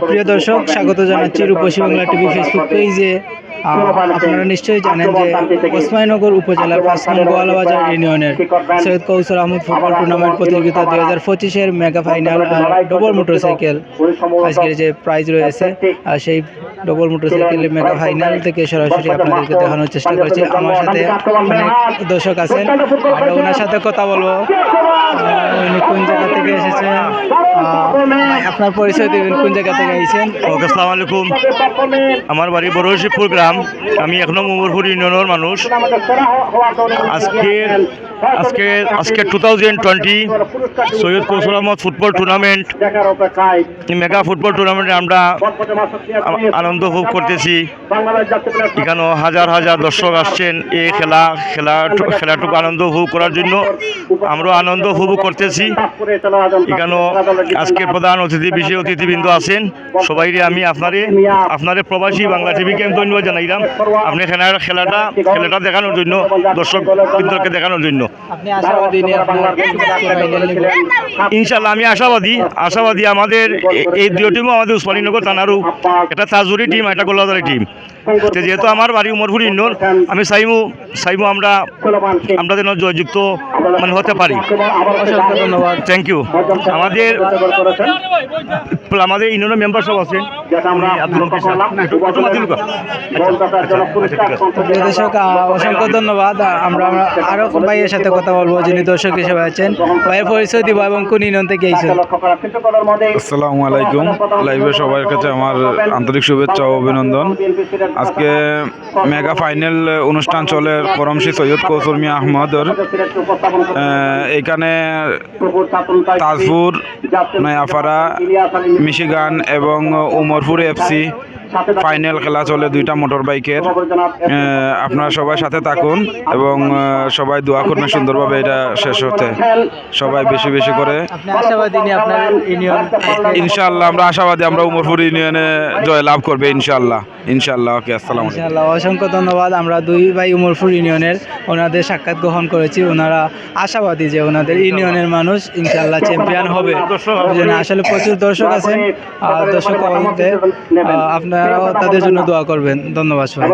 প্রিয় দর্শক, স্বাগত জানাচ্ছি রূপসী বাংলা টিভি ফেসবুক পেজে। আপনারা নিশ্চয়ই জানেন যে ওসমানীনগর উপজেলার 5 নং গোয়ালাবাজার ইউনিয়নের সৈয়দ কৌসর আহমদ ফুটবল টুর্নামেন্ট প্রতিযোগিতা 2025-এর মেগা ফাইনাল ডবল মোটরসাইকেল আজকের যে প্রাইজ রয়েছে সেই ডবল মোটরসাইকেলের মেগা ফাইনাল থেকে সরাসরি আপনাদেরকে দেখানোর চেষ্টা করেছি। আমার সাথে অনেক দর্শক আছেন, আমরা ওনার সাথে কথা বলবো। উনি কোন জায়গা থেকে এসেছেন, আপনার পরিচয় দেবেন, কোন জায়গা থেকে এসেছেন? ওকে, আসসালামু আলাইকুম। আমার বাড়ি বড়শিবপুর গ্রাম। আমি এখনো উমরপুর ইউনিয়নের মানুষ। আজকে 2020 Syed Kausar Ahmed football tournament, mega football টুর্নামেন্টে আমরা আনন্দ ভোগ করতেছি। এখানে হাজার হাজার দর্শক আসছেন এই খেলাটুকু আনন্দ ভোগ করার জন্য। আমরাও আনন্দ উপভোগ করতেছি। এখানে আজকের প্রধান বিশেষ অতিথিবৃন্দ আছেন। সবাইকে আমি আপনারে প্রবাসী বাংলা টিভিকে আমি ধন্যবাদ জানাইলাম। আপনি খেলাটা দেখানোর জন্য, দর্শক বৃন্দকে দেখানোর জন্য। ইনশাল্লাহ আমি আশাবাদী। আমাদের এই দুই টিমও আমাদের ওসমানীনগর থানারও, একটা তাজুরি টিম, একটা গোলাদারি টিম। যেহেতু আমার বাড়ি উমরপুর ইউনিয়ন, আমি চাইবো আমরা যেন জয়যুক্ত হতে পারি। Thank you. আমাদের ইউনিয়নের মেম্বার সব আছে। অসংখ্য ধন্যবাদ। আমরা আরো ভাইয়ের সাথে কথা বলবো যিনি দর্শক হিসেবে আছেন। ভাইয়ের পরিচয় দিব এবং কোন ইউনিয়ন থেকে এসেছেন? আসসালামু আলাইকুম। লাইভে সবার কাছে আমার আন্তরিক শুভেচ্ছা ও অভিনন্দন। আজকে মেগা ফাইনাল অনুষ্ঠান চলে করমশী সৈয়দ কৌসর মিয়া আহমদের। এখানে তাজপুর, নয়াপাড়া, মিশিগান এবং উমরপুর এফসি ফাইনাল খেলা চলে, দুইটা মোটর বাইকের। আপনারা সবাই সাথে থাকুন এবং সবাই দোয়া করবেন সুন্দরভাবে এটা শেষ হতে। সবাই বেশি বেশি করে ইনশাআল্লাহ আমরা আশাবাদী, আমরা উমরপুর ইউনিয়নে জয় লাভ করবে ইনশাআল্লাহ। ওকে, আসসালামু আলাইকুম। অসংখ্য ধন্যবাদ। আমরা দুই ভাই উমরপুর ইউনিয়নের, ওনাদের সাক্ষাৎ গ্রহণ করেছি। ওনারা আশাবাদী যে ওনাদের ইউনিয়নের মানুষ ইনশাআল্লাহ চ্যাম্পিয়ন হবে। আসলে প্রচুর দর্শক আছেন, দর্শক আপনারাও তাদের জন্য দোয়া করবেন। ধন্যবাদ সবাই।